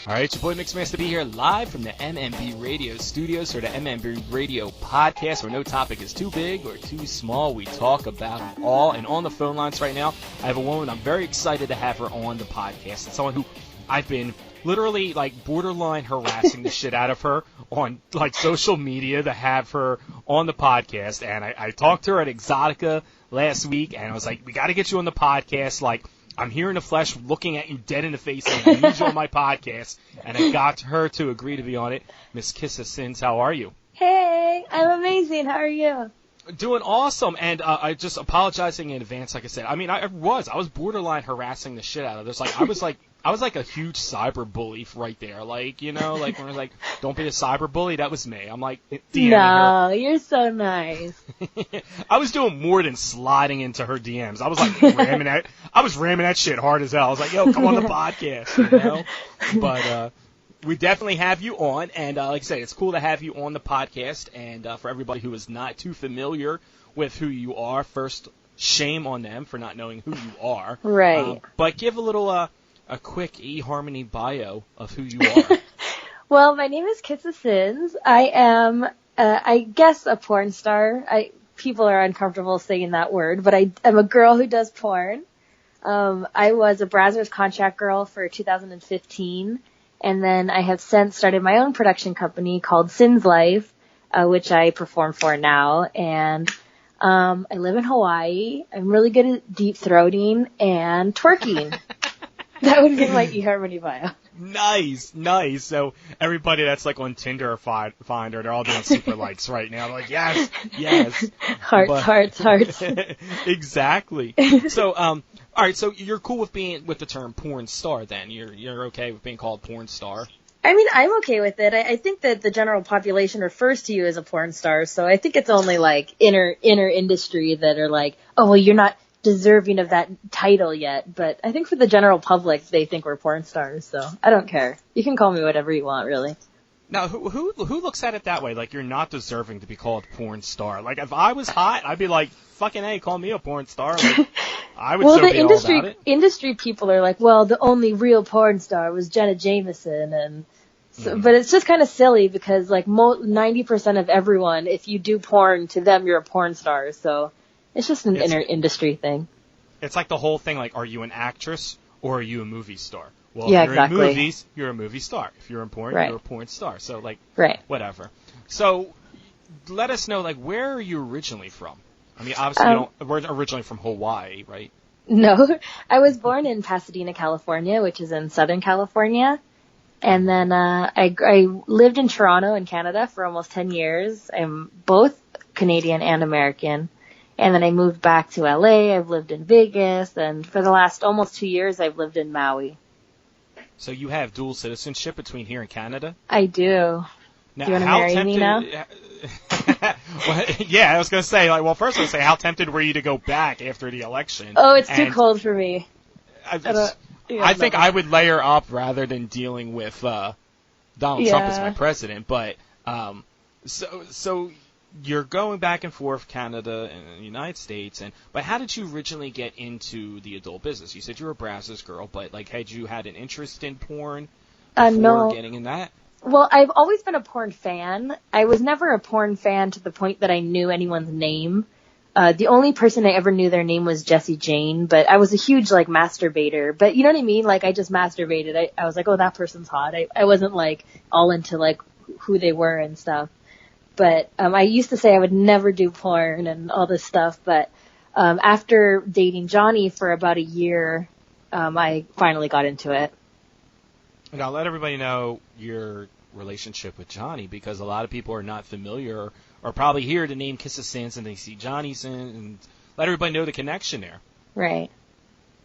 All right, your boy Masta be here live from the MMB Radio studios for the MMB Radio Podcast, where no topic is too big or too small. We talk about them all. And on the phone lines right now, I have a woman I'm very excited to have her on the podcast. It's someone who I've been literally like borderline harassing the shit out of her on like social media to have her on the podcast. And I talked to her at Exotica last week, and I was like, we got to get you on the podcast. Like, I'm here in the flesh looking at you dead in the face, and I need you on my podcast. And I got her to agree to be on it. Miss Kissa Sins, how are you? Hey, I'm amazing. How are you? Doing awesome. And I just apologizing in advance, like I said. I mean, I was borderline harassing the shit out of this. Like, I was like a huge cyber bully right there. Like, you know, like when I was like, don't be a cyber bully, that was me. I'm like, DMing no, you're so nice. I was doing more than sliding into her DMs. I was like ramming that shit hard as hell. I was like, yo, come on the podcast, you know? But we definitely have you on, and like I said, it's cool to have you on the podcast. And for everybody who is not too familiar with who you are, first, shame on them for not knowing who you are. Right. But give a little a quick eHarmony bio of who you are. Well, my name is Kissa Sins. I am, I guess, a porn star. People are uncomfortable saying that word, but I am a girl who does porn. I was a Brazzers contract girl for 2015, and then I have since started my own production company called Sins Life, which I perform for now. And I live in Hawaii. I'm really good at deep throating and twerking. That would be my eHarmony bio. Nice. So everybody that's like on Tinder or Finder, they're all doing super likes right now. They're like, yes. Hearts. Exactly. So, all right. So you're cool with with the term porn star then? You're okay with being called porn star? I mean, I'm okay with it. I think that the general population refers to you as a porn star, so I think it's only like inner industry that are like, oh, well, you're not deserving of that title yet. But I think for the general public, they think we're porn stars, so I don't care. You can call me whatever you want, really. Now, who looks at it that way? Like, you're not deserving to be called porn star. Like, if I was hot, I'd be like, fucking A, call me a porn star. Like, I would well, so the be all about it. industry people are like, well, the only real porn star was Jenna Jameson, and so, but it's just kind of silly because like 90% of everyone, if you do porn to them, you're a porn star. So it's just an inner industry thing. It's like the whole thing, like, are you an actress or are you a movie star? Well, yeah, if you're exactly. in movies, you're a movie star. If you're in porn, right. You're a porn star. So, like, right. Whatever. So, let us know, like, where are you originally from? I mean, obviously, we're originally from Hawaii, right? No, I was born in Pasadena, California, which is in Southern California. And then I lived in Toronto in Canada for almost 10 years. I'm both Canadian and American. And then I moved back to LA. I've lived in Vegas. And for the last almost 2 years, I've lived in Maui. So you have dual citizenship between here and Canada? I do. Now, do you want to marry me now? Well, yeah, I was going to say, like, well, first I was going to say, how tempted were you to go back after the election? Oh, it's too cold for me. I think I would layer up rather than dealing with Donald Trump as my president. But so you're going back and forth Canada and the United States, but how did you originally get into the adult business? You said you were a Brazzers girl, but like, had you had an interest in porn before getting in that? Well, I've always been a porn fan. I was never a porn fan to the point that I knew anyone's name. The only person I ever knew their name was Jessie Jane, but I was a huge, like, masturbator. But you know what I mean? Like, I just masturbated. I was like, oh, that person's hot. I wasn't, like, all into, like, who they were and stuff. But I used to say I would never do porn and all this stuff. But after dating Johnny for about a year, I finally got into it. Now, let everybody know your relationship with Johnny, because a lot of people are not familiar or probably hear the name Kissa Sins and they see Johnny Sins, and let everybody know the connection there. Right.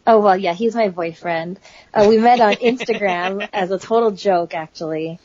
Oh, well, yeah, he's my boyfriend. We met on Instagram as a total joke, actually.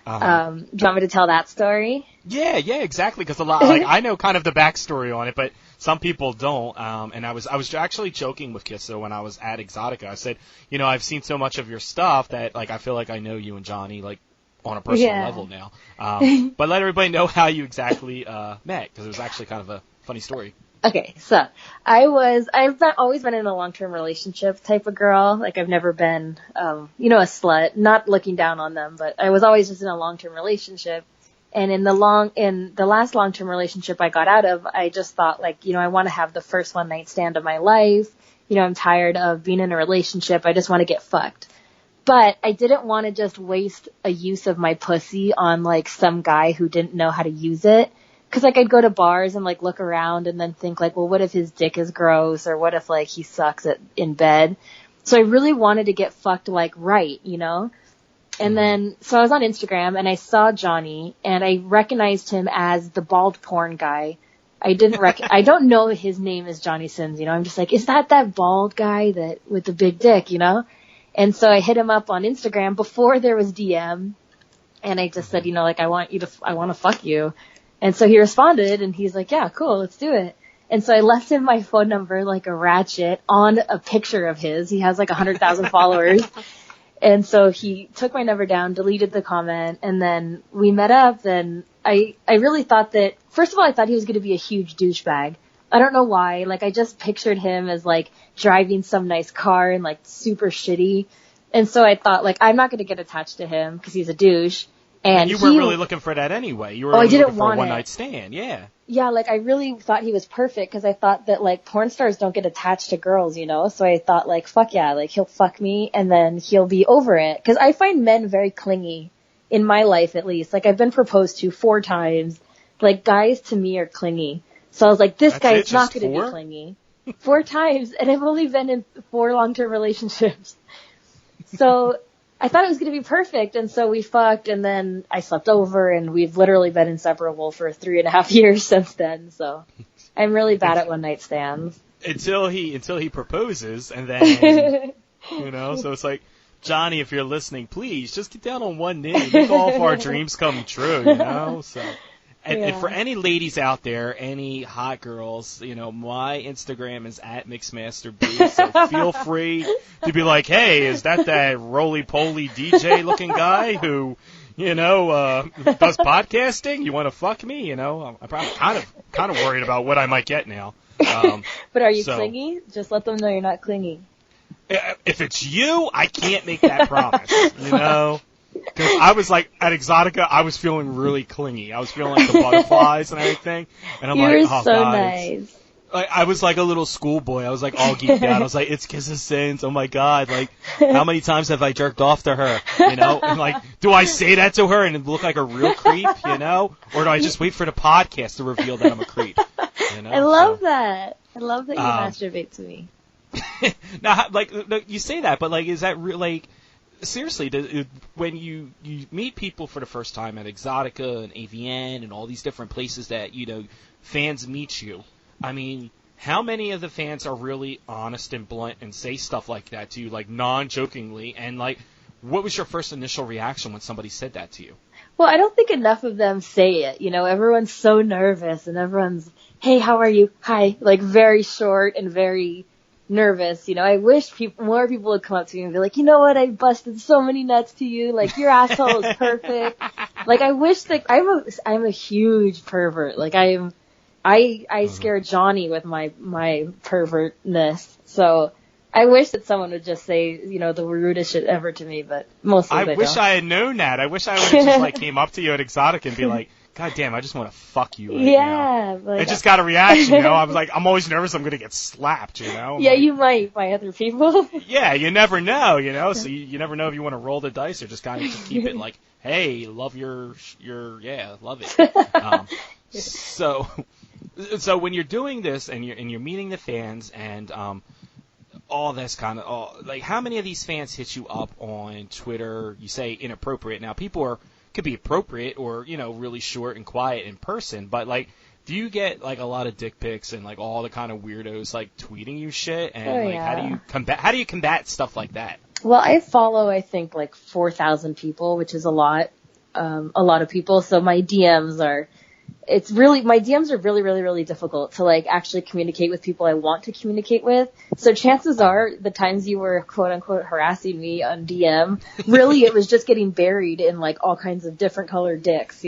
Do you want me to tell that story? Yeah, exactly, because a lot, like, I know kind of the backstory on it, but some people don't. And I was actually joking with Kissa when I was at Exotica. I said, you know, I've seen so much of your stuff that, like, I feel like I know you and Johnny, like, on a personal level now. But let everybody know how you exactly met, because it was actually kind of a funny story. Okay, so I've always been in a long-term relationship type of girl. Like I've never been, a slut, not looking down on them, but I was always just in a long-term relationship. And in the last long-term relationship I got out of, I just thought like, I want to have the first one night stand of my life. I'm tired of being in a relationship. I just want to get fucked. But I didn't want to just waste a use of my pussy on like some guy who didn't know how to use it. Cause like I'd go to bars and like look around and then think like, well, what if his dick is gross, or what if like he sucks in bed? So I really wanted to get fucked like right, And then, so I was on Instagram and I saw Johnny and I recognized him as the bald porn guy. I don't know his name is Johnny Sins, I'm just like, is that bald guy that with the big dick, And so I hit him up on Instagram before there was DM and I just said, like, I want to fuck you. And so he responded and he's like, yeah, cool, let's do it. And so I left him my phone number like a ratchet on a picture of his. He has like 100,000 followers. And so he took my number down, deleted the comment, and then we met up and I really thought that, first of all, I thought he was going to be a huge douchebag. I don't know why. Like I just pictured him as like driving some nice car and like super shitty. And so I thought like, I'm not going to get attached to him because he's a douche. And you weren't really looking for that anyway. You were really looking for a one-night stand, yeah. Yeah, like I really thought he was perfect because I thought that like porn stars don't get attached to girls, So I thought like, fuck yeah, like he'll fuck me and then he'll be over it. Because I find men very clingy, in my life at least. Like I've been proposed to 4 times. Like guys to me are clingy. So I was like, this guy is not going to be clingy. 4 times, and I've only been in 4 long-term relationships. So I thought it was going to be perfect, and so we fucked, and then I slept over, and we've literally been inseparable for 3.5 years since then, so I'm really bad at one-night stands. Until he proposes, and then, so it's like, Johnny, if you're listening, please, just get down on one knee, make all of our dreams come true, so... And for any ladies out there, any hot girls, my Instagram is @MixmasterB, so feel free to be like, hey, is that roly-poly DJ looking guy who, does podcasting? You want to fuck me? I'm probably kind of worried about what I might get now. But are you clingy? Just let them know you're not clingy. If it's you, I can't make that promise, Because I was like, at Exotica, I was feeling really clingy. I was feeling like the butterflies and everything. And I'm You're like, oh, so God. Nice. I was like a little schoolboy. I was like all geeked out. I was like, it's Kissa Sins. Oh, my God. Like, how many times have I jerked off to her? And like, do I say that to her and look like a real creep, Or do I just wait for the podcast to reveal that I'm a creep? I love that. I love that you masturbate to me. Now, like, you say that, but, like, is that real, like... Seriously, when you meet people for the first time at Exotica and AVN and all these different places that, fans meet you, I mean, how many of the fans are really honest and blunt and say stuff like that to you, like, non-jokingly? And, like, what was your first initial reaction when somebody said that to you? Well, I don't think enough of them say it. Everyone's so nervous and everyone's, hey, how are you? Hi. Like, very short and very... nervous, I wish more people would come up to me and be like, you know what, I busted so many nuts to you, like, your asshole is perfect. Like, I wish that, I'm a huge pervert, like, I scare Johnny with my pervertness, so I wish that someone would just say, the rudest shit ever to me, but mostly they wish don't. I had known that. I wish I would have just, like, came up to you at Exotic and be like, God damn, I just want to fuck you right now. Like, I just got a reaction, I was like, I'm always nervous I'm going to get slapped, Yeah, like, you might by other people. Yeah, you never know, so you never know if you want to roll the dice or just kind of just keep it like, hey, love love it. So when you're doing this and you're meeting the fans and all this kind of, like, how many of these fans hit you up on Twitter? You say inappropriate. Now, people could be appropriate or, really short and quiet in person, but, like, do you get, like, a lot of dick pics and, like, all the kind of weirdos, like, tweeting you shit? And, how do you combat stuff like that? Well, I follow, I think, like, 4,000 people, which is a lot of people, so my DMs are really, really, really difficult to, like, actually communicate with people I want to communicate with. So chances are the times you were, quote unquote, harassing me on DM, really it was just getting buried in, like, all kinds of different colored dicks,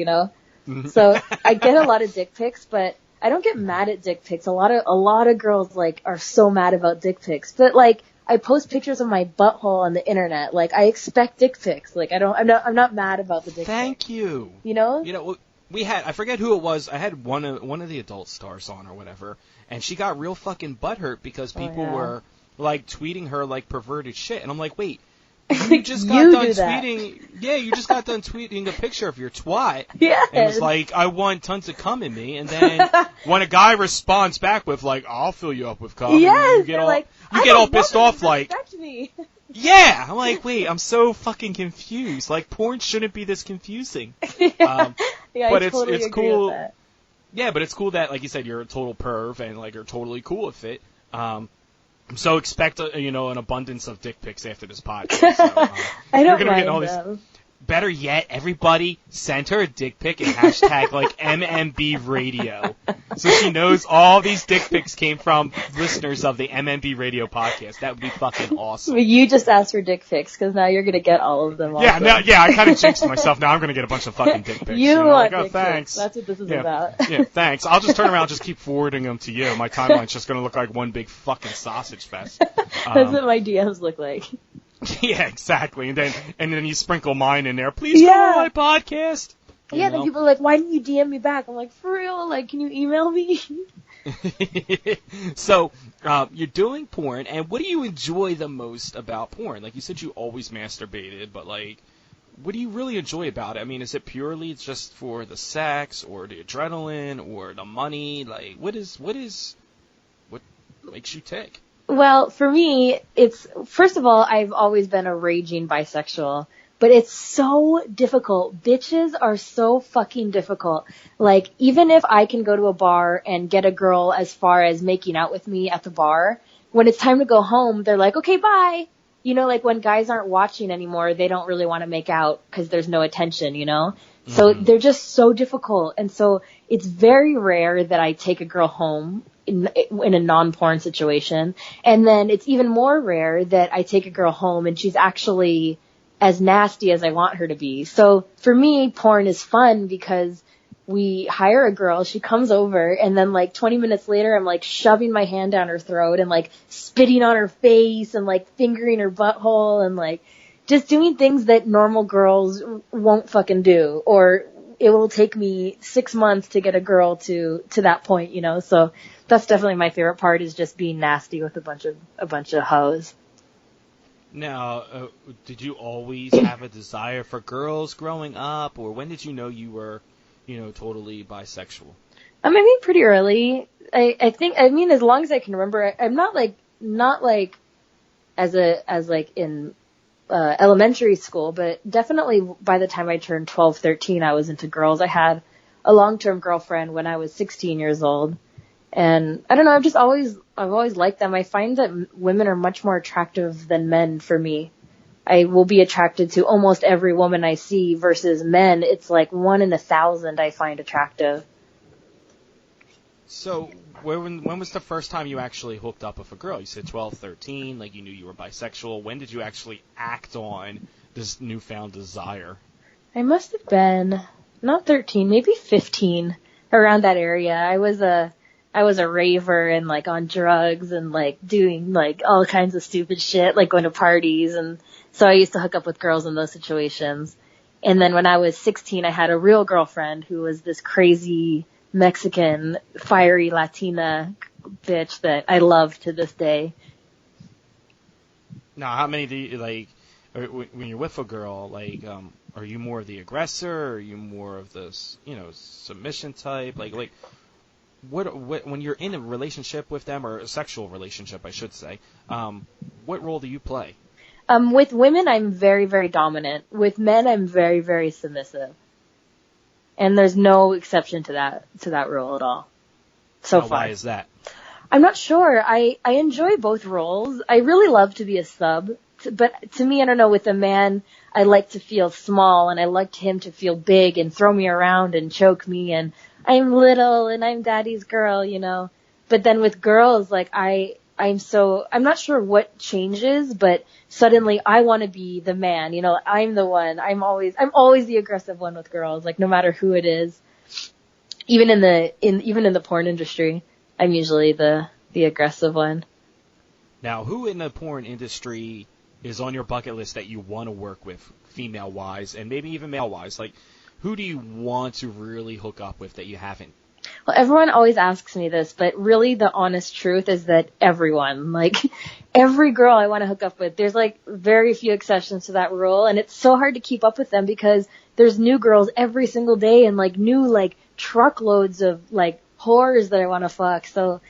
So I get a lot of dick pics, but I don't get mad at dick pics. A lot of girls like are so mad about dick pics, but like I post pictures of my butthole on the internet. Like I expect dick pics. Like I'm not mad about the dick pics. Thank you. You know? You know, we had, I forget who it was. I had one of the adult stars on or whatever, and she got real fucking butthurt because people were like tweeting her like perverted shit, and I'm like, wait. You just got done tweeting. Yeah, you just got done tweeting a picture of your twat. Yeah. And it was like, I want tons of cum in me. And then when a guy responds back with like, I'll fill you up with cum. Yes, you get all pissed off like, me. Yeah. I'm like, wait, I'm so fucking confused. Like, porn shouldn't be this confusing. Yeah, but I totally it's agree cool. with that. Yeah, but it's cool that, like you said, you're a total perv and like you're totally cool with it. So expect an abundance of dick pics after this podcast. So, I don't you're gonna mind get all them. these. Better yet, everybody send her a dick pic and hashtag like MMB Radio, so she knows all these dick pics came from listeners of the MMB Radio Podcast. That would be fucking awesome. You just asked for dick pics because now you're gonna get all of them. Also. Yeah, I kind of jinxed myself. Now I'm gonna get a bunch of fucking dick pics. You want like, dick thanks. pics? That's what this is about. Yeah, thanks. I'll just turn around and just keep forwarding them to you. My timeline's just gonna look like one big fucking sausage fest. That's what my DMs look like. Yeah, exactly. And then you sprinkle mine in there. Please go on my podcast. Yeah, then people are like, why didn't you DM me back? I'm like, for real? Like, can you email me? So, you're doing porn, and what do you enjoy the most about porn? Like, you said you always masturbated, but, like, what do you really enjoy about it? I mean, is it purely just for the sex, or the adrenaline, or the money? Like, what makes you tick? Well, for me, first of all, I've always been a raging bisexual, but it's so difficult. Bitches are so fucking difficult. Like, even if I can go to a bar and get a girl as far as making out with me at the bar, when it's time to go home, they're like, okay, bye. You know, like when guys aren't watching anymore, they don't really want to make out because there's no attention, you know? Mm-hmm. So they're just so difficult. And so it's very rare that I take a girl home in a non-porn situation. And then it's even more rare that I take a girl home and she's actually as nasty as I want her to be. So for me, porn is fun because we hire a girl, she comes over, and then like 20 minutes later, I'm like shoving my hand down her throat and like spitting on her face and like fingering her butthole and like just doing things that normal girls won't fucking do. Or it will take me 6 months to get a girl to that point, you know? So that's definitely my favorite part, is just being nasty with a bunch of hoes. Now, did you always have a desire for girls growing up, or when did you know you were, totally bisexual? I mean, pretty early. I think, as long as I can remember, I'm not like as in elementary school, but definitely by the time I turned 12, 13, I was into girls. I had a long-term girlfriend when I was 16 years old. And I don't know, I've always liked them. I find that women are much more attractive than men for me. I will be attracted to almost every woman I see, versus men, it's like 1 in 1,000 I find attractive. So, when was the first time you actually hooked up with a girl? You said 12, 13, like you knew you were bisexual. When did you actually act on this newfound desire? I must have been, not 13, maybe 15, around that area. I was a raver and like on drugs and like doing like all kinds of stupid shit, like going to parties. And so I used to hook up with girls in those situations. And then when I was 16, I had a real girlfriend who was this crazy Mexican, fiery Latina bitch that I love to this day. Now, how many do you, like, when you're with a girl, like, are you more of the aggressor, or are you more of this, submission type? Like, what when you're in a relationship with them, or a sexual relationship, I should say, what role do you play? With women, I'm very, very dominant. With men, I'm very, very submissive. And there's no exception to that rule at all. So far. Why is that? I'm not sure. I enjoy both roles. I really love to be a sub, but to me, I don't know, with a man, I like to feel small, and I like him to feel big and throw me around and choke me, and I'm little and I'm daddy's girl, But then with girls, like I'm not sure what changes, but suddenly I want to be the man, I'm the one. I'm always the aggressive one with girls, like no matter who it is. even in the porn industry, I'm usually the aggressive one. Now, who in the porn industry is on your bucket list that you want to work with, female-wise, and maybe even male-wise? Like, who do you want to really hook up with that you haven't? Well, everyone always asks me this, but really the honest truth is that everyone, like, every girl I want to hook up with, there's, like, very few exceptions to that rule, and it's so hard to keep up with them because there's new girls every single day and, like, new, like, truckloads of, like, whores that I want to fuck. So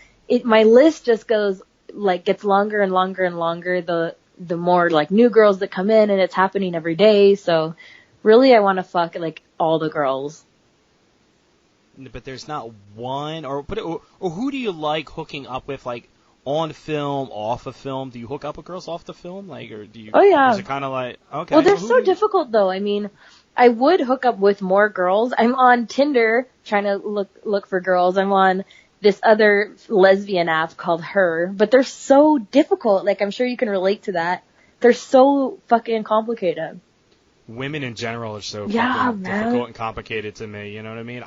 my list just goes, like, gets longer and longer and longer the more, like, new girls that come in, and it's happening every day. So really I want to fuck, like, all the girls. But there's not one, or who do you like hooking up with, like, on film, off of film? Do you hook up with girls off the film, like, or do you? Oh yeah. Is it kind of like, okay? Well, they're so difficult though. I mean, I would hook up with more girls. I'm on Tinder trying to look for girls. I'm on this other lesbian app called Her, but they're so difficult. Like, I'm sure you can relate to that. They're so fucking complicated. Women in general are so fucking difficult and complicated to me. You know what I mean?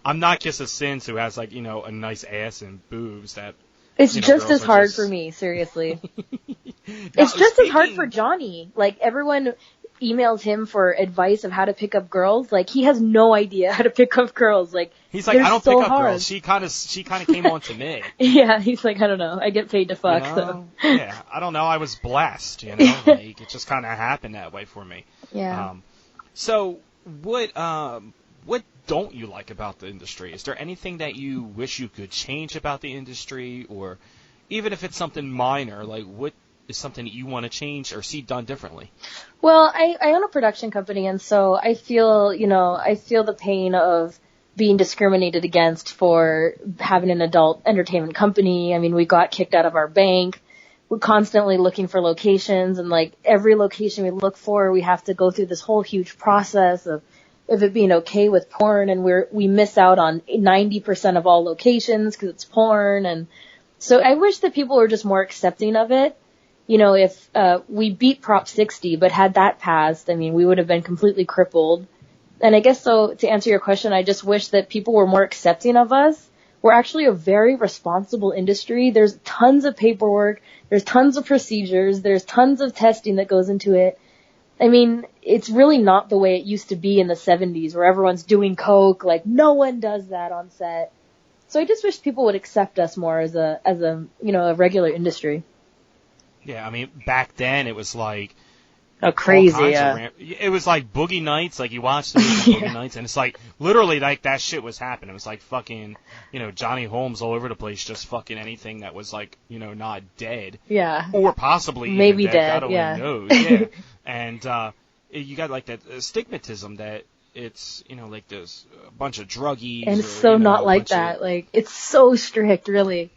I'm not Kissa Sins, who has, like, you know, a nice ass and boobs that. It's just as hard for me, seriously. It's just as hard for Johnny. Like, everyone emails him for advice of how to pick up girls. Like, he has no idea how to pick up girls. Like, he's like, I don't so pick up hard. girls. She kind of came on to me. Yeah, he's like, I don't know. I get paid to fuck. You know? So. Yeah, I don't know. I was blessed. You know, like, it just kind of happened that way for me. Yeah. So what don't you like about the industry? Is there anything that you wish you could change about the industry, or even if it's something minor, like what is something that you want to change or see done differently? Well, I own a production company, and so I feel the pain of being discriminated against for having an adult entertainment company. I mean, we got kicked out of our bank. We're constantly looking for locations, and like every location we look for, we have to go through this whole huge process of it being okay with porn, and we miss out on 90% of all locations because it's porn. And so I wish that people were just more accepting of it. You know, if we beat Prop 60, but had that passed, I mean, we would have been completely crippled. And I guess so, to answer your question, I just wish that people were more accepting of us. We're actually a very responsible industry. There's tons of paperwork. There's tons of procedures. There's tons of testing that goes into it. I mean, it's really not the way it used to be in the 70s where everyone's doing coke. Like, no one does that on set. So I just wish people would accept us more as a regular industry. Yeah, I mean, back then it was like, oh, crazy, yeah. It was like Boogie Nights, like you watched the movie Boogie Nights, and it's like, literally, like, that shit was happening. It was like fucking, you know, Johnny Holmes all over the place, just fucking anything that was like, you know, not dead. Yeah. Or possibly maybe even dead, God only yeah. knows, yeah. And, you got like that stigmatism that it's, you know, like there's a bunch of druggies. And it's so not like that. Like, it's so strict, really.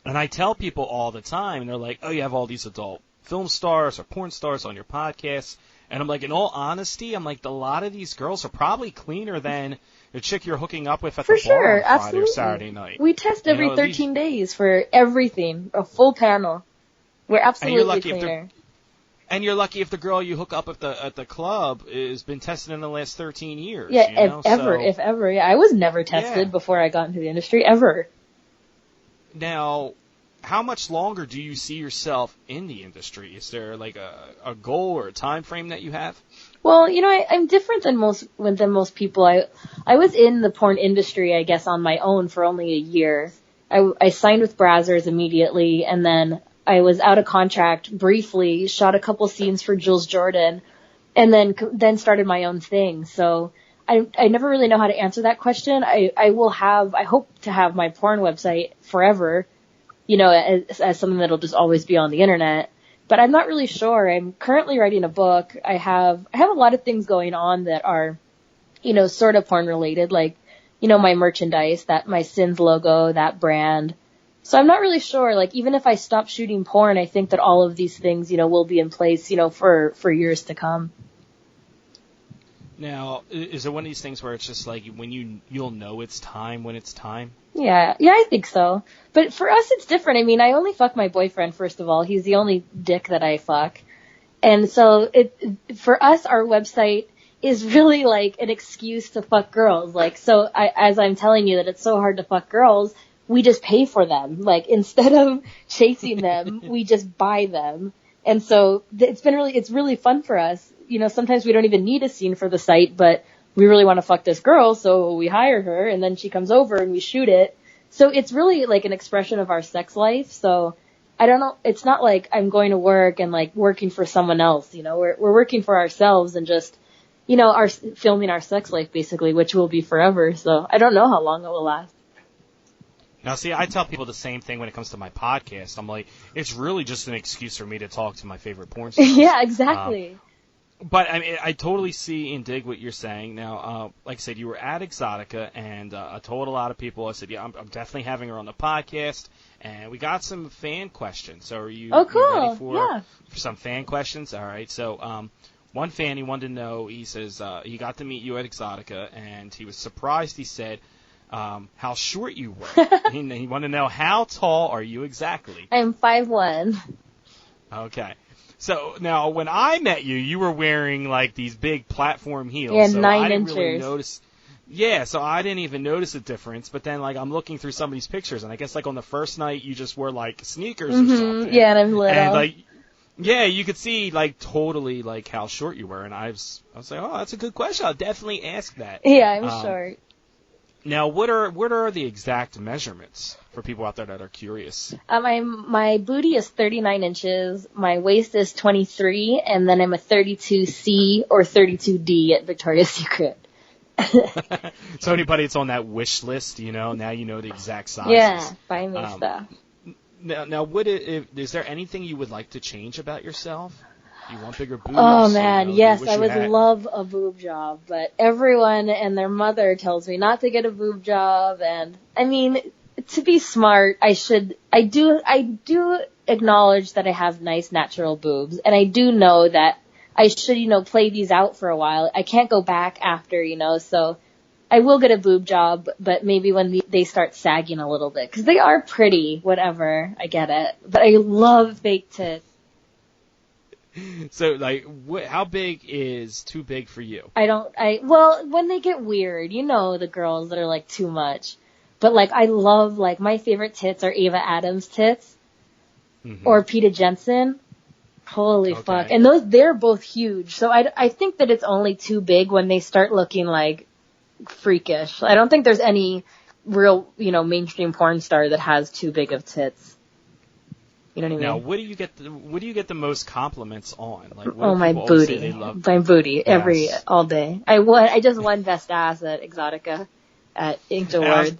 And I tell people all the time, and they're like, oh, you have all these adult film stars or porn stars on your podcast. And I'm like, in all honesty, I'm like, a lot of these girls are probably cleaner than the chick you're hooking up with at the bar on Friday or Saturday night. We test every 13 days for everything, a full panel. We're absolutely cleaner. And you're lucky if the girl you hook up at the club has been tested in the last 13 years. Yeah, you know? if ever. Yeah, I was never tested before I got into the industry, ever. Now, how much longer do you see yourself in the industry? Is there like a goal or a time frame that you have? Well, you know, I'm different than most people. I was in the porn industry, I guess, on my own for only a year. I signed with Brazzers immediately, and then I was out of contract briefly, shot a couple scenes for Jules Jordan, and then started my own thing. So I never really know how to answer that question. I hope to have my porn website forever, you know, as something that'll just always be on the internet. But I'm not really sure. I'm currently writing a book. I have a lot of things going on that are, you know, sort of porn related, like, you know, my merchandise, that my Sins logo, that brand. So I'm not really sure. Like, even if I stop shooting porn, I think that all of these things, you know, will be in place, you know, for years to come. Now, is it one of these things where it's just like when you'll know it's time when it's time? Yeah, I think so. But for us, it's different. I mean, I only fuck my boyfriend, first of all. He's the only dick that I fuck. And so for us, our website is really like an excuse to fuck girls. Like, so as I'm telling you that it's so hard to fuck girls, we just pay for them. Like, instead of chasing them, we just buy them. And so it's really fun for us. You know, sometimes we don't even need a scene for the site, but we really want to fuck this girl, so we hire her, and then she comes over and we shoot it. So it's really like an expression of our sex life. So I don't know, it's not like I'm going to work and like working for someone else, you know, we're working for ourselves and just, you know, filming our sex life basically, which will be forever. So I don't know how long it will last. Now, see, I tell people the same thing when it comes to my podcast. I'm like, it's really just an excuse for me to talk to my favorite porn stars. Yeah, exactly. But I mean, I totally see and dig what you're saying. Now, like I said, you were at Exotica, and I told a lot of people, I said, yeah, I'm definitely having her on the podcast, and we got some fan questions. So are you, cool. you ready for some fan questions? All right. So one fan, he wanted to know, he says he got to meet you at Exotica, and he was surprised, he said, how short you were. He wanted to know, how tall are you exactly? I'm 5'1". Okay. So now, when I met you, you were wearing like these big platform heels. Yeah, so 9 I didn't inches. really notice. Yeah, so I didn't even notice the difference. But then, like, I'm looking through some of these pictures, and I guess like on the first night, you just wore like sneakers or something. Yeah, and I'm little. And like, yeah, you could see like totally like how short you were, and I was like, oh, that's a good question. I'll definitely ask that. Yeah, I'm short. Now, what are the exact measurements for people out there that are curious? My booty is 39 inches, my waist is 23, and then I'm a 32C or 32D at Victoria's Secret. So anybody that's on that wish list, you know, now you know the exact sizes. Yeah, buy me stuff. Now, is there anything you would like to change about yourself? Do you want bigger boobs? Oh man, yes, I would had? love a boob job, but everyone and their mother tells me not to get a boob job, and I mean, to be smart, I do acknowledge that I have nice natural boobs, and I do know that I should, you know, play these out for a while. I can't go back after, you know, so I will get a boob job, but maybe when they start sagging a little bit, because they are pretty, whatever, I get it, but I love fake tits. So, like, how big is too big for you? Well, when they get weird, you know, the girls that are, like, too much. But, like, I love, like, my favorite tits are Ava Adams tits. Or Peta Jensen. Holy fuck. And they're both huge. So I think that it's only too big when they start looking, like, freakish. I don't think there's any real, you know, mainstream porn star that has too big of tits. You know what I mean? Now, what do you get the most compliments on? Like, my booty. My booty all day. I just won Best Ass at Exotica at Inked Award.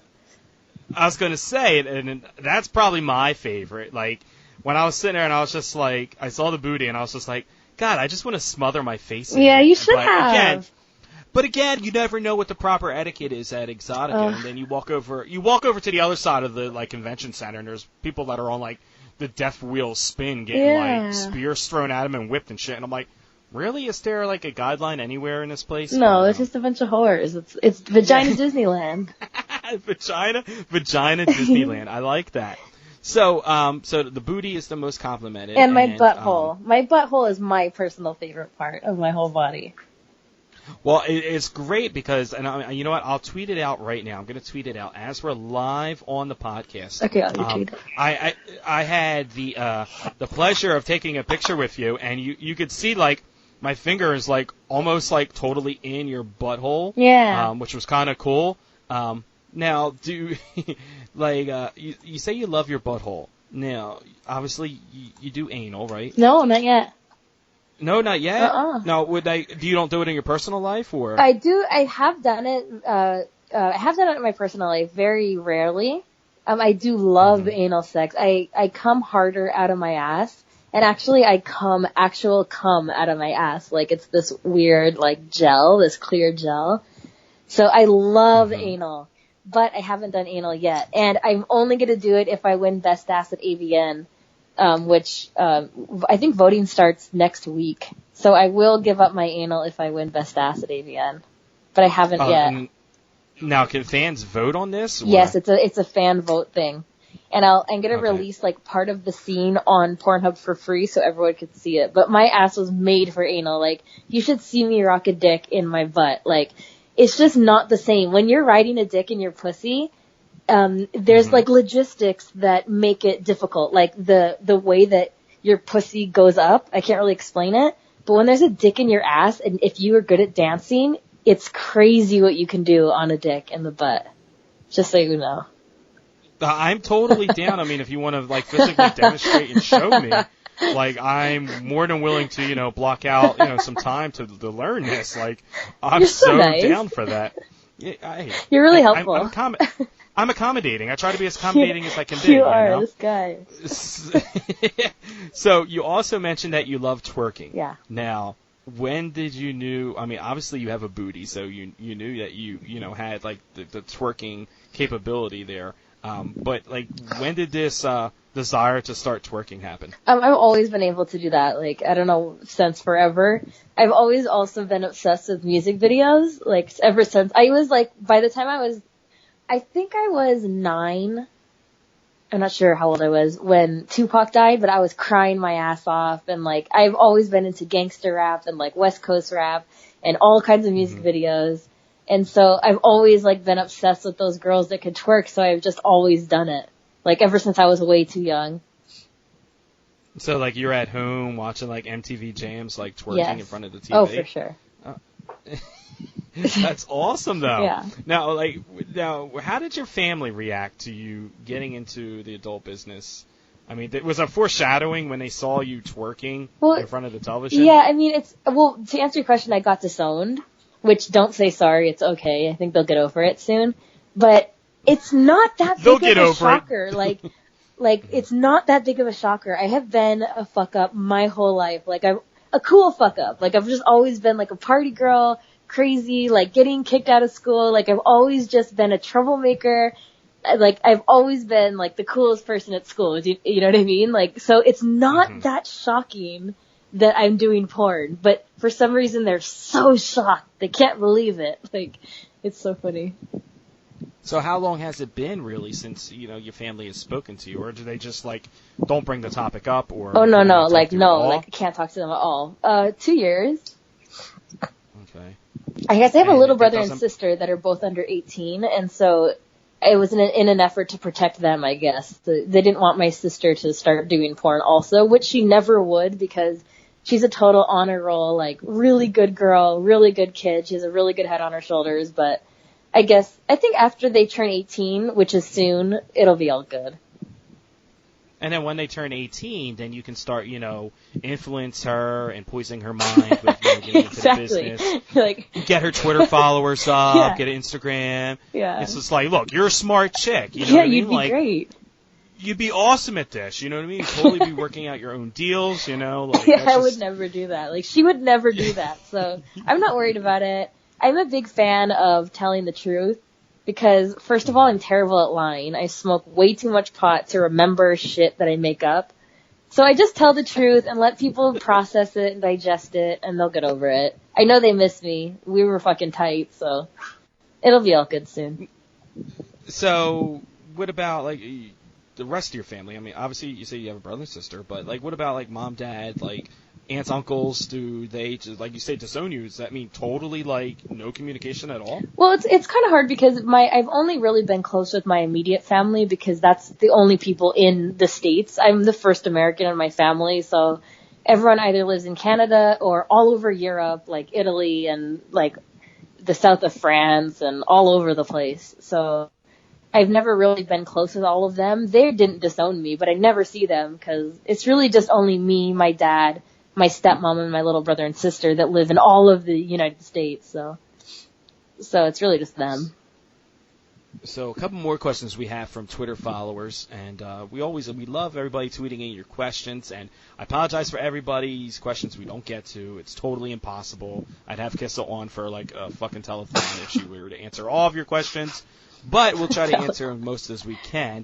I was going to say, and that's probably my favorite. Like, when I was sitting there and I was just like, I saw the booty and I was just like, God, I just want to smother my face in Yeah, it. you should have. But again, you never know what the proper etiquette is at Exotica, and then you walk over to the other side of the like convention center, and there's people that are on like the death wheel spin, getting like spears thrown at them and whipped and shit. And I'm like, really? Is there like a guideline anywhere in this place? No, it's just a bunch of whores. It's Vagina Disneyland. Vagina Disneyland. I like that. So the booty is the most complimented. And my butthole. My butthole is my personal favorite part of my whole body. Well, it's great because, and you know what? I'll tweet it out right now. I'm going to tweet it out as we're live on the podcast. Okay, I'll retweet it. I had the pleasure of taking a picture with you, and you could see like my finger is like almost like totally in your butthole. Yeah. Which was kind of cool. Now, you say you love your butthole. Now, obviously you do anal, right? No, not yet. No, not yet. No, you don't do it in your personal life, or? I do. I have done it. I have done it in my personal life, very rarely. I do love anal sex. I come harder out of my ass, and actually, I come out of my ass. Like it's this weird, like gel, this clear gel. So I love anal, but I haven't done anal yet, and I'm only gonna do it if I win Best Ass at AVN. Which I think voting starts next week. So I will give up my anal if I win Best Ass at AVN. But I haven't yet. Now, can fans vote on this? Or? Yes, it's a fan vote thing. and I'm gonna release like part of the scene on Pornhub for free so everyone could see it. But my ass was made for anal. Like, you should see me rock a dick in my butt. Like, it's just not the same. When you're riding a dick in your pussy, there's like logistics that make it difficult. Like the way that your pussy goes up, I can't really explain it. But when there's a dick in your ass, and if you are good at dancing, it's crazy what you can do on a dick in the butt. Just so you know. I'm totally down. I mean, if you want to like physically demonstrate and show me, like, I'm more than willing to, you know, block out, you know, some time to learn this. Like, I'm You're so nice. down for that. Yeah, you're really helpful. I'm accommodating. I try to be as accommodating as I can be. You are, know? this guy. So you also mentioned that you love twerking. Yeah. Now, when did you knew? I mean, obviously you have a booty, so you knew that you know had like the twerking capability there. But like, when did this desire to start twerking happen? I've always been able to do that. Like, I don't know, since forever. I've always also been obsessed with music videos. Like, ever since I was like, by the time I think I was 9. I'm not sure how old I was when Tupac died, but I was crying my ass off. And like, I've always been into gangster rap and like West Coast rap and all kinds of music videos. And so I've always like been obsessed with those girls that could twerk. So I've just always done it. Like, ever since I was way too young. So like, you're at home watching like MTV Jams, like twerking in front of the TV. Oh, for sure. That's awesome, though. Yeah. Now, how did your family react to you getting into the adult business? I mean, was a foreshadowing when they saw you twerking in front of the television? Yeah, I mean, to answer your question, I got disowned, which, don't say sorry, it's okay. I think they'll get over it soon. But it's not that big of a shocker. Like, it's not that big of a shocker. I have been a fuck up my whole life. Like, I'm a cool fuck up. Like, I've just always been like a party girl, crazy, like getting kicked out of school. Like, I've always just been a troublemaker. Like, I've always been like the coolest person at school. You know what I mean? Like, so it's not that shocking that I'm doing porn, but for some reason they're so shocked. They can't believe it. Like, it's so funny. So how long has it been really since, you know, your family has spoken to you, or do they just like don't bring the topic up, or? Oh, no, like I can't talk to them at all. 2 years. Okay. I guess I have a little brother and sister that are both under 18, and so it was in an effort to protect them, I guess. They didn't want my sister to start doing porn also, which she never would, because she's a total honor roll, like, really good girl, really good kid. She has a really good head on her shoulders, but I think after they turn 18, which is soon, it'll be all good. And then when they turn 18, then you can start, you know, influence her and poisoning her mind with, you know, getting into the business. Like, get her Twitter followers up, get Instagram. Yeah. It's just like, look, you're a smart chick. You know what I mean? You'd be great. You'd be awesome at this. You know what I mean? You'd totally be working out your own deals, you know? Like, I would never do that. Like, she would never do that. So I'm not worried about it. I'm a big fan of telling the truth because, first of all, I'm terrible at lying. I smoke way too much pot to remember shit that I make up. So I just tell the truth and let people process it and digest it, and they'll get over it. I know they miss me. We were fucking tight, so it'll be all good soon. So what about, like, the rest of your family? I mean, obviously you say you have a brother and sister, but, like, what about, like, mom, dad, like, aunts, uncles? Do they, just, like you say, disown you? Does that mean totally, like, no communication at all? Well, it's kind of hard because I've only really been close with my immediate family because that's the only people in the States. I'm the first American in my family, so everyone either lives in Canada or all over Europe, like Italy and, like, the south of France and all over the place. So I've never really been close with all of them. They didn't disown me, but I never see them because it's really just only me, my dad, my stepmom, and my little brother and sister that live in all of the United States. So it's really just them. So a couple more questions we have from Twitter followers, and we love everybody tweeting in your questions, and I apologize for everybody's questions we don't get to. It's totally impossible. I'd have Kissa on for like a fucking telethon if she were to answer all of your questions, but we'll try to answer most as we can.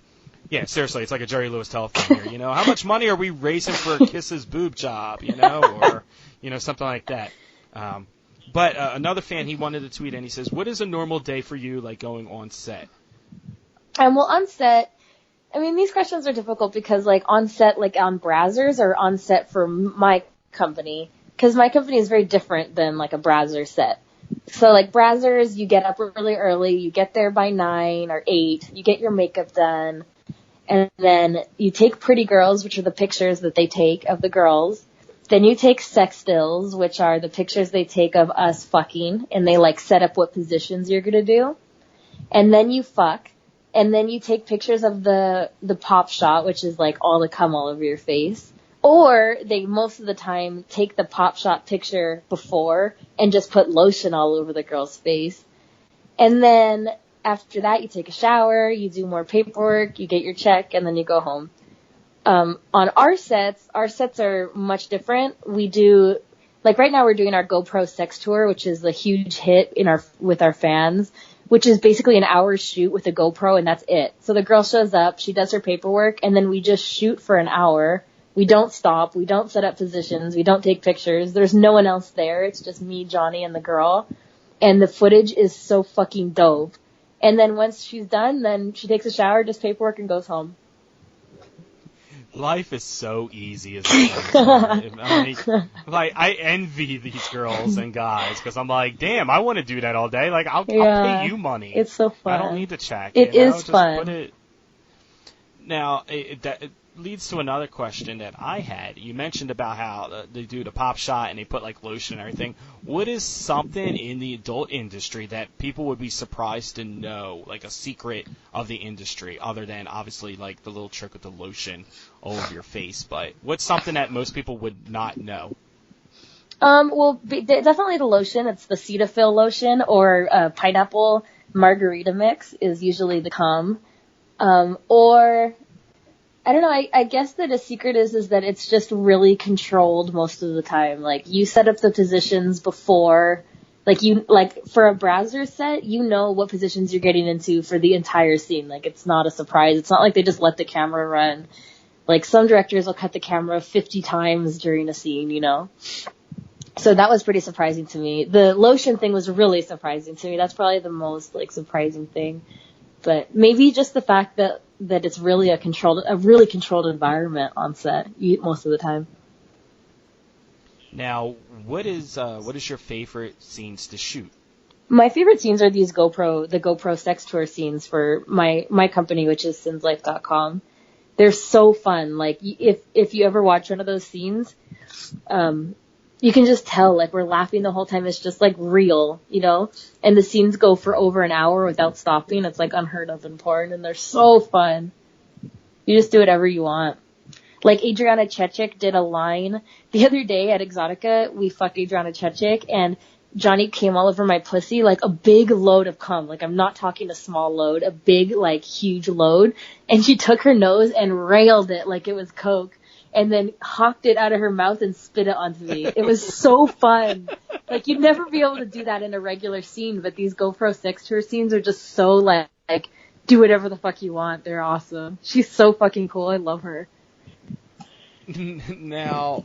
Yeah, seriously, it's like a Jerry Lewis telethon here, you know. How much money are we raising for Kissa's boob job, you know, or, you know, something like that. But another fan, he wanted to tweet and he says, what is a normal day for you, like, going on set? Well, on set, I mean, these questions are difficult because, like, on set, like, on Brazzers or on set for my company, because my company is very different than, like, a Brazzers set. So, like, Brazzers, you get up really early, you get there by 9 or 8, you get your makeup done, and then you take pretty girls, which are the pictures that they take of the girls. Then you take sex stills, which are the pictures they take of us fucking, and they, like, set up what positions you're gonna do. And then you fuck. And then you take pictures of the pop shot, which is like all the cum all over your face. Or they most of the time take the pop shot picture before and just put lotion all over the girl's face. And then after that, you take a shower, you do more paperwork, you get your check, and then you go home. On our sets are much different. We do, like right now we're doing our GoPro sex tour, which is a huge hit with our fans, which is basically an hour shoot with a GoPro, and that's it. So the girl shows up, she does her paperwork, and then we just shoot for an hour. We don't stop, we don't set up positions, we don't take pictures. There's no one else there. It's just me, Johnny, and the girl. And the footage is so fucking dope. And then once she's done, then she takes a shower, does paperwork, and goes home. Life is so easy, isn't it? I mean, like, I envy these girls and guys because I'm like, damn, I want to do that all day. Like, I'll pay you money. It's so fun. I don't need to check. It is Just fun. Now, it leads to another question that I had. You mentioned about how they do the pop shot and they put like lotion and everything. What is something in the adult industry that people would be surprised to know, like a secret of the industry, other than obviously like the little trick with the lotion all over your face? But what's something that most people would not know? Well, definitely the lotion. It's the Cetaphil lotion or pineapple margarita mix is usually the cum. Or I don't know, I guess that a secret is that it's just really controlled most of the time. Like, you set up the positions before, like, for a Brazzers set, you know what positions you're getting into for the entire scene. Like, it's not a surprise. It's not like they just let the camera run. Like, some directors will cut the camera 50 times during a scene, you know? So that was pretty surprising to me. The lotion thing was really surprising to me. That's probably the most, like, surprising thing. But maybe just the fact that it's really a really controlled environment on set most of the time. Now, what is your favorite scenes to shoot? My favorite scenes are the GoPro sex tour scenes for my company, which is sinslife.com. They're so fun. Like, if you ever watch one of those scenes, you can just tell, like, we're laughing the whole time. It's just, like, real, you know? And the scenes go for over an hour without stopping. It's, like, unheard of in porn, and they're so fun. You just do whatever you want. Like, Adriana Chechik did a line the other day at Exotica. We fucked Adriana Chechik, and Johnny came all over my pussy, like, a big load of cum. Like, I'm not talking a small load, a big, like, huge load. And she took her nose and railed it like it was Coke. And then hawked it out of her mouth and spit it onto me. It was so fun. Like, you'd never be able to do that in a regular scene, but these GoPro sex tour scenes are just so, like, do whatever the fuck you want. They're awesome. She's so fucking cool. I love her. Now,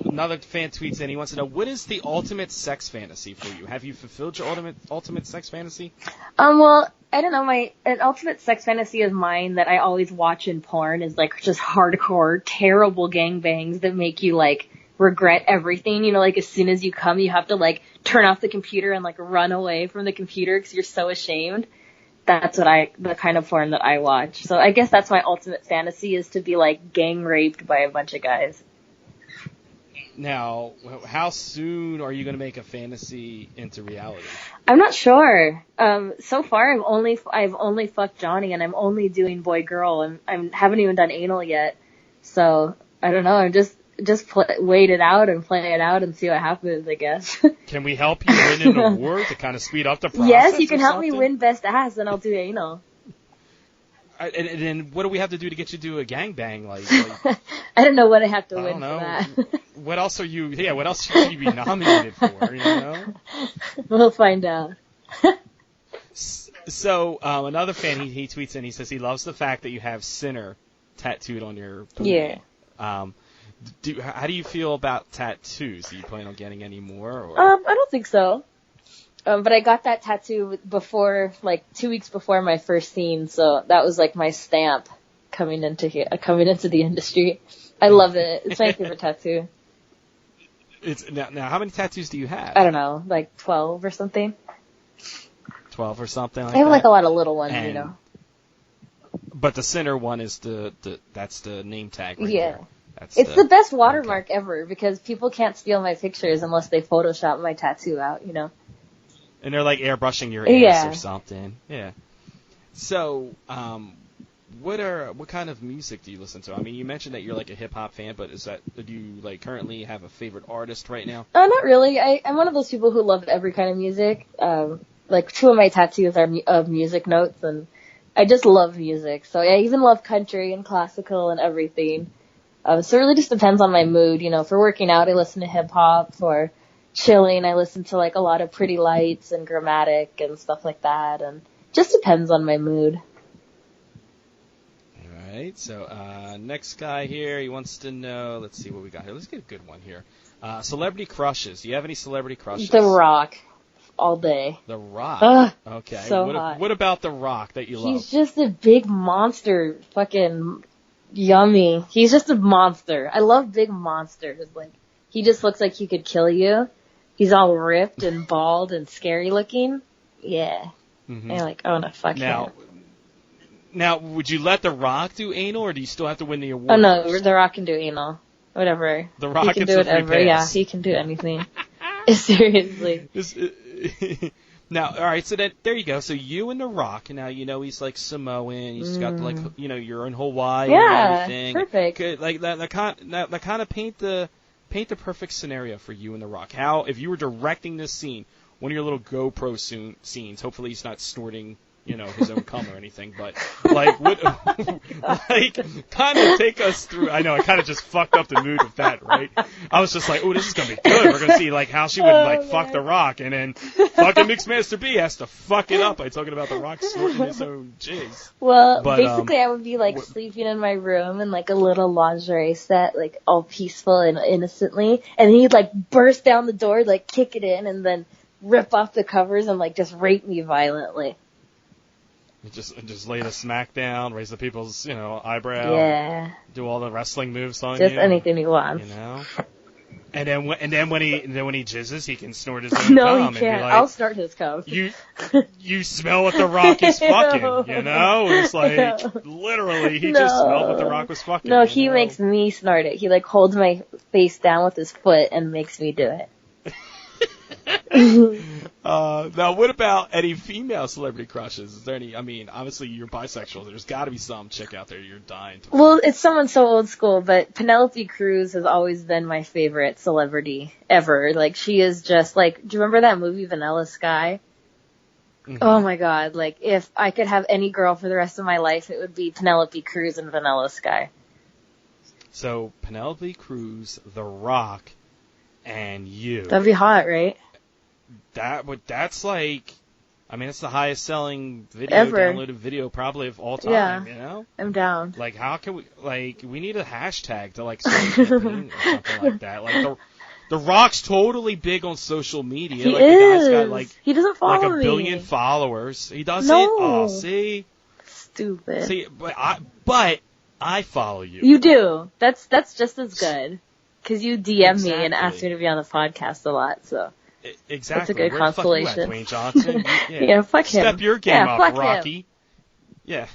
another fan tweets in. He wants to know, what is the ultimate sex fantasy for you? Have you fulfilled your ultimate sex fantasy? Well, I don't know. An ultimate sex fantasy of mine that I always watch in porn is, like, just hardcore, terrible gangbangs that make you, like, regret everything. You know, like, as soon as you come, you have to, like, turn off the computer and, like, run away from the computer because you're so ashamed. That's the kind of porn that I watch. So I guess that's my ultimate fantasy, is to be, like, gang raped by a bunch of guys. Now, how soon are you going to make a fantasy into reality? I'm not sure. So far, I've only fucked Johnny, and I'm only doing boy-girl, and I haven't even done anal yet. So I don't know. I'm just wait it out and play it out and see what happens, I guess. Can we help you win an award to kind of speed up the process? Yes, you can help me win best ass, and I'll do anal. And then what do we have to do to get you to do a gangbang? Like I don't know what I have to win for that. What else are you? Yeah, what else should you be nominated for? You know. We'll find out. So another fan, he tweets in. He says he loves the fact that you have Sinner tattooed on your booty. Yeah. How do you feel about tattoos? Do you plan on getting any more? Or? I don't think so. But I got that tattoo before, like 2 weeks before my first scene, so that was like my stamp coming into the industry. I love it. It's my favorite tattoo. It's now. How many tattoos do you have? I don't know, like 12 or something. 12 or something like that. I have that? Like a lot of little ones, you know. But the center one is that's the name tag right there. It's the best watermark ever because people can't steal my pictures unless they Photoshop my tattoo out, you know. And they're like airbrushing your ass or something. Yeah. So, what kind of music do you listen to? I mean, you mentioned that you're like a hip hop fan, but do you like currently have a favorite artist right now? Not really. I'm one of those people who love every kind of music. Like 2 of my tattoos are of music notes, and I just love music. So I even love country and classical and everything. So it really just depends on my mood. You know, for working out, I listen to hip hop. For chilling, I listen to like a lot of Pretty Lights and Grammatic and stuff like that. And just depends on my mood. All right. So next guy here, he wants to know. Let's see what we got here. Let's get a good one here. Celebrity crushes. Do you have any celebrity crushes? The Rock. All day. The Rock. Okay. So hot. What about The Rock that you love? He's just a big monster. Fucking yummy. He's just a monster. I love big monsters. Like, he just looks like he could kill you. He's all ripped and bald and scary looking. Yeah. Mm-hmm. And I want to fuck him. Now, would you let The Rock do anal, or do you still have to win the award? Oh, no. The Rock can do anal. Whatever. The Rock he can do whatever. Yeah, he can do anything. Seriously. Now, all right, so there you go. So you and The Rock, now you know he's like Samoan. He's got like, you know, you're in Hawaii and everything. Perfect. Like that kind of paint the perfect scenario for you and The Rock. How, if you were directing this scene, one of your little GoPro scenes, hopefully he's not snorting, you know, his own cum or anything, but like, kind of take us through. I know I kind of just fucked up the mood with that, right? I was just like, oh, this is gonna be good. We're gonna see like how she would fuck The Rock, and then fucking Mixmaster B has to fuck it up by talking about The Rock snorting his own jizz. Well, basically, I would be like sleeping in my room in like a little lingerie set, like all peaceful and innocently, and he'd like burst down the door, like kick it in, and then rip off the covers and like just rape me violently. Just lay the smack down, raise the people's, you know, eyebrow, do all the wrestling moves on you. Just anything he wants. You know? And then when he jizzes, he can snort his own no, cum. No, he can't. And be like, I'll snort his cum. You smell what The Rock is fucking, you know? It's like, literally, he just smelled what The Rock was fucking. No, he makes me snort it. He, like, holds my face down with his foot and makes me do it. Now, what about any female celebrity crushes? Is there any? I mean, obviously you're bisexual. There's got to be some chick out there you're dying to. Well, it's someone so old school, but Penelope Cruz has always been my favorite celebrity ever. Like, she is just like, do you remember that movie Vanilla Sky? Mm-hmm. Oh my God! Like, if I could have any girl for the rest of my life, it would be Penelope Cruz and Vanilla Sky. So Penelope Cruz, The Rock, and you. That'd be hot, right? That's like, I mean, it's the highest selling downloaded video probably of all time, you know? I'm down. Like, how can we need a hashtag to, like, start a campaign or something like that. Like, the Rock's totally big on social media. He like, is. The guy's got, like, he doesn't follow like a billion followers. He doesn't? Oh, see? Stupid. See, but I follow you. You do. That's just as good. Because you DM me and ask me to be on the podcast a lot, so. Exactly. That's a good consolation. Wayne Johnson. Yeah, fuck him. Step your game up, Rocky. Him. Yeah.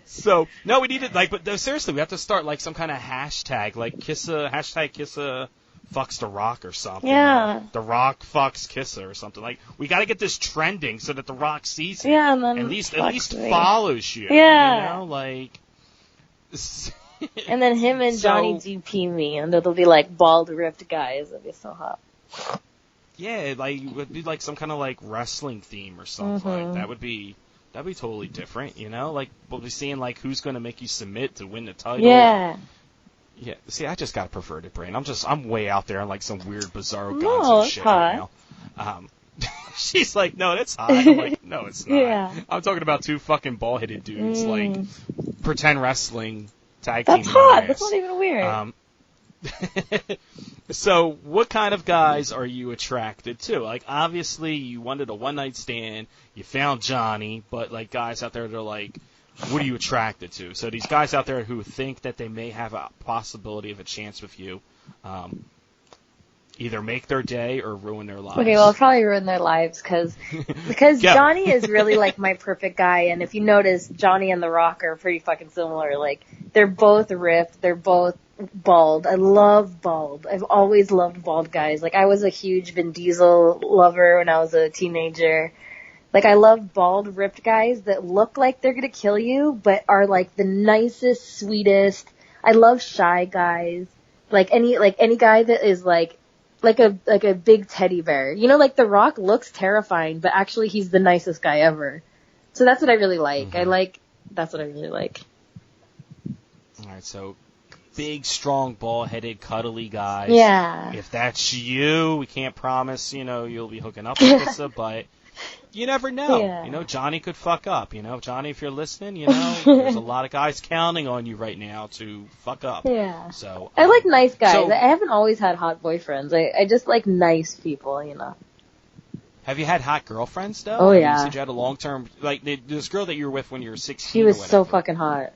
So, no, we need it, like, but no, seriously, we have to start, like, some kind of hashtag, like hashtag Kissa fucks The Rock or something. Yeah. The Rock fucks Kissa or something. Like, we got to get this trending so that The Rock sees it. Yeah, and then at least follows you. Yeah. You know, like. And then him and Johnny GP me, and it'll be like bald, ripped guys. It'll be so hot. Yeah, like it would be like some kind of like wrestling theme or something. Mm-hmm. Like that'd be totally different, you know. Like we'll be seeing like who's going to make you submit to win the title. Yeah. Yeah. See, I just got a perverted brain. I'm way out there on like some weird bizarro gonzo shit hot. right now. She's like, no, that's hot. I'm like, no, it's not. Yeah. I'm talking about two fucking bald-headed dudes like pretend wrestling tag team. That's hot. That's not even weird. So, what kind of guys are you attracted to? Like, obviously, you wanted a one-night stand, you found Johnny, but, like, guys out there that are like, what are you attracted to? So, these guys out there who think that they may have a possibility of a chance with you, either make their day or ruin their lives. Okay, well, probably ruin their lives because Johnny is really, like, my perfect guy, and if you notice, Johnny and The Rock are pretty fucking similar. Like, they're both ripped, they're both bald. I love bald. I've always loved bald guys. Like, I was a huge Vin Diesel lover when I was a teenager. Like, I love bald, ripped guys that look like they're gonna kill you, but are, like, the nicest, sweetest. I love shy guys. Like, any guy that is, like a big teddy bear. You know, like, The Rock looks terrifying, but actually he's the nicest guy ever. So that's what I really like. Mm-hmm. That's what I really like. Alright, so big, strong, ball-headed, cuddly guys. Yeah. If that's you, we can't promise, you'll be hooking up with Kissa, but you never know. Yeah. Johnny could fuck up. Johnny, if you're listening, there's a lot of guys counting on you right now to fuck up. Yeah. So I like nice guys. So, I haven't always had hot boyfriends. I just like nice people, Have you had hot girlfriends, though? Oh, yeah. You said you had a long-term, like, this girl that you were with when you were 16 She was or so whatever. fucking hot.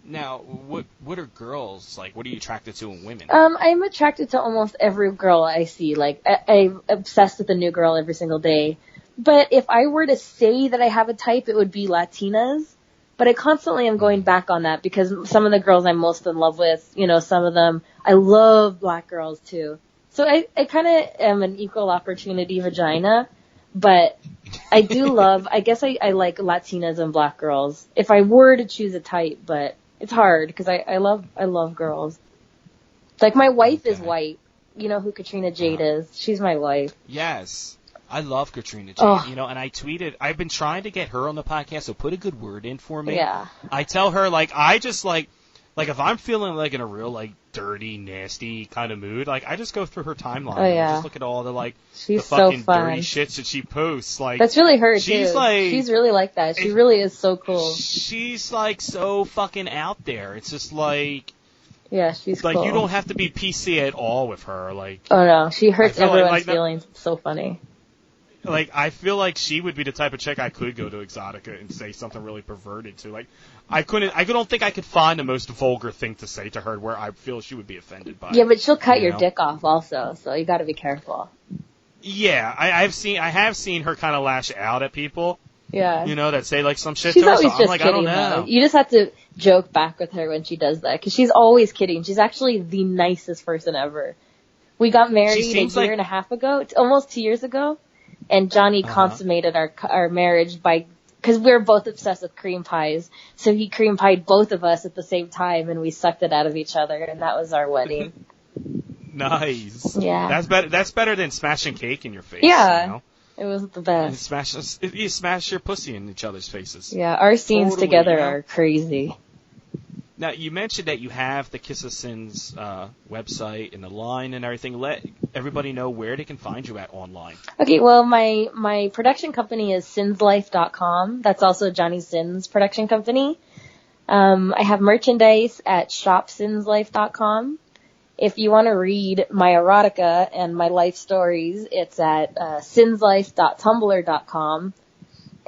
Now, what are girls like? What are you attracted to in women? I'm attracted to almost every girl I see. Like, I'm obsessed with a new girl every single day. But if I were to say that I have a type, it would be Latinas. But I constantly am going back on that because some of the girls I'm most in love with, some of them, I love black girls too. So I kind of am an equal opportunity vagina. But I do love, I guess I like Latinas and black girls. If I were to choose a type, but it's hard because I love girls. Like, my wife is white. You know who Katrina Jade is? She's my wife. Yes. I love Katrina Jade, Oh. And I tweeted, I've been trying to get her on the podcast, so put a good word in for me. Yeah. I tell her, I just, if I'm feeling, in a real, dirty, nasty kind of mood, I just go through her timeline. Oh, yeah. And just look at all the, She's the fucking so fun. dirty shits that she posts. That's really her, she's too. She's really like that. She really is so cool. She's, so fucking out there. It's just, yeah, she's cool. you don't have to be PC at all with her. Oh, no. She hurts everyone's that, feelings. It's so funny. I feel like she would be the type of chick I could go to Exotica and say something really perverted to. I don't think I could find the most vulgar thing to say to her where I feel she would be offended by. Yeah, but she'll cut your dick off also, so you gotta be careful. Yeah, I have seen her kind of lash out at people. Yeah. That say, some shit She's to her, always so just I'm kidding, I don't know. though. You just have to joke back with her when she does that, because she's always kidding. She's actually the nicest person ever. We got married a year and a half ago, almost 2 years ago. And Johnny consummated our marriage because we were both obsessed with cream pies. So he cream pied both of us at the same time, and we sucked it out of each other, and that was our wedding. Nice. Yeah. That's better than smashing cake in your face. Yeah. It was the best. You smash your pussy in each other's faces. Yeah, our scenes together are crazy. Now, you mentioned that you have the Kissa Sins website and the line and everything. Let everybody know where they can find you at online. Okay, well, my production company is sinslife.com. That's also Johnny Sins' production company. I have merchandise at shopsinslife.com. If you want to read my erotica and my life stories, it's at sinslife.tumblr.com.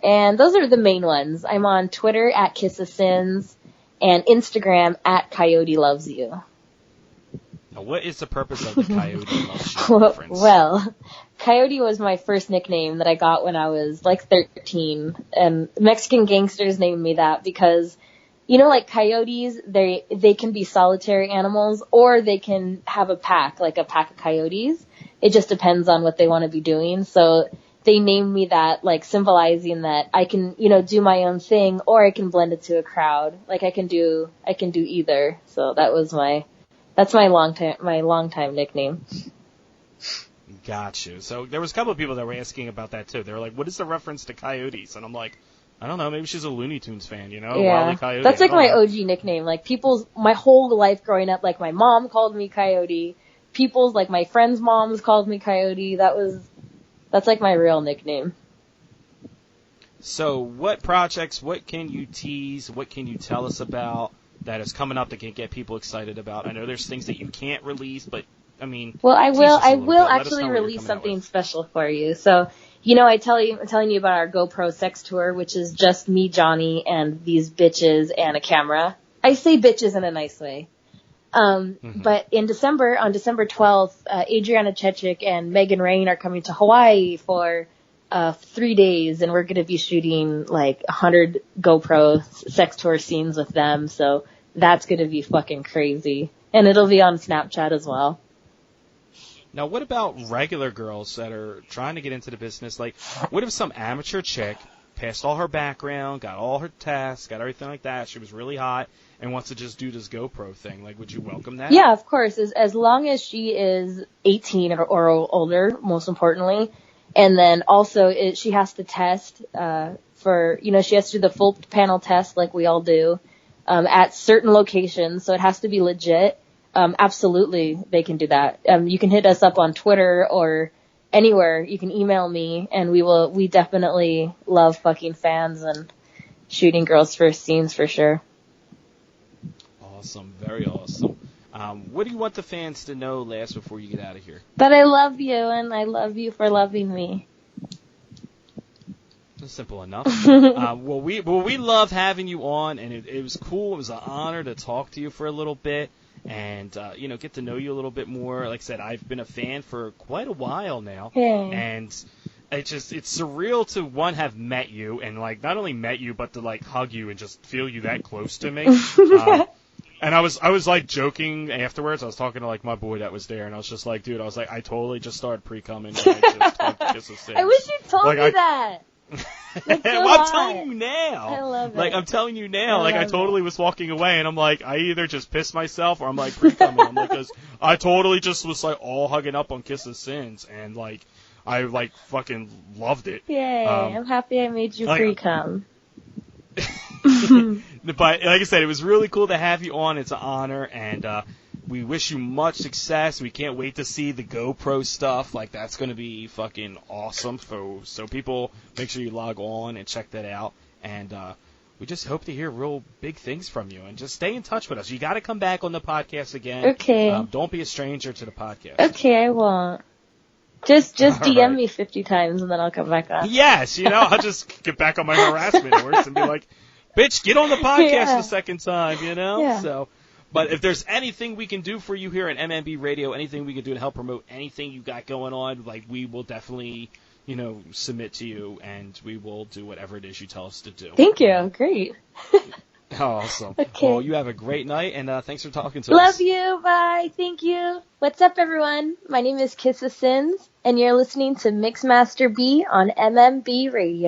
And those are the main ones. I'm on Twitter at Kissa Sins. And Instagram at Coyote Loves You. Now, what is the purpose of the Coyote Loves You reference? Well, Coyote was my first nickname that I got when I was 13. And Mexican gangsters named me that because, coyotes, they can be solitary animals or they can have a pack, like a pack of coyotes. It just depends on what they want to be doing. So they named me that, symbolizing that I can, do my own thing, or I can blend into a crowd. I can do either. So that's my long time nickname. Got you. So there was a couple of people that were asking about that too. They were like, "What is the reference to coyotes?" And I'm like, I don't know. Maybe she's a Looney Tunes fan, Yeah. Wile E. Coyote. That's my OG nickname. My whole life growing up, my mom called me Coyote. My friends' moms called me Coyote. That's my real nickname. So what projects, what can you tease, what can you tell us about that is coming up that can get people excited about? I know there's things that you can't release, but I mean, well, I will bit. actually release something special for you. So, I'm telling you about our GoPro sex tour, which is just me, Johnny, and these bitches and a camera. I say bitches in a nice way. But on December 12th, Adriana Chechik and Megan Rain are coming to Hawaii for 3 days, and we're going to be shooting like 100 GoPro sex tour scenes with them. So that's going to be fucking crazy. And it'll be on Snapchat as well. Now, what about regular girls that are trying to get into the business? Like, what if some amateur chick passed all her background, got all her tests, got everything like that, she was really hot, and wants to just do this GoPro thing? Like, would you welcome that? Yeah, of course. As long as she is 18 or older, most importantly. And then also she has to test she has to do the full panel test like we all do at certain locations. So it has to be legit. Absolutely, they can do that. You can hit us up on Twitter or anywhere. You can email me, and we definitely love fucking fans and shooting girls' first scenes for sure. Awesome, very awesome. What do you want the fans to know last before you get out of here? That I love you, and I love you for loving me. That's simple enough. Well, we love having you on, and it was cool. It was an honor to talk to you for a little bit. And, get to know you a little bit more. Like I said, I've been a fan for quite a while now. Yeah. And it's surreal to, one, have met you, and, like, not only met you, but to, like, hug you and just feel you that close to me. And I was, like, joking afterwards. I was talking to, like, my boy that was there, and I was just like, dude, I totally just started pre-cumming. And I just hugged Kissa Sins. I wish you told me that. Well, I'm telling you now. I love it. Like, I'm telling you now. I totally was walking away, and I'm like, I either just pissed myself or I'm like pre-coming. I'm like, because I totally just was like all hugging up on Kissa Sins, and like, I like fucking loved it. Yay! I'm happy I made you pre-cum. But like I said, it was really cool to have you on. It's an honor, and we wish you much success. We can't wait to see the GoPro stuff. Like, that's going to be fucking awesome. So people, make sure you log on and check that out. And we just hope to hear real big things from you. And just stay in touch with us. You got to come back on the podcast again. Okay. Don't be a stranger to the podcast. Okay, I won't. Just DM me 50 times and then I'll come back on. Yes, I'll just get back on my harassment horse and be like, bitch, get on the podcast the second time, Yeah. So... But if there's anything we can do for you here at MMB Radio, anything we can do to help promote anything you got going on, like, we will definitely, submit to you, and we will do whatever it is you tell us to do. Thank you. Great. Awesome. Okay. Well, you have a great night, and thanks for talking to us. Love you. Bye. Thank you. What's up, everyone? My name is Kissa Sins, and you're listening to Mixmaster B on MMB Radio.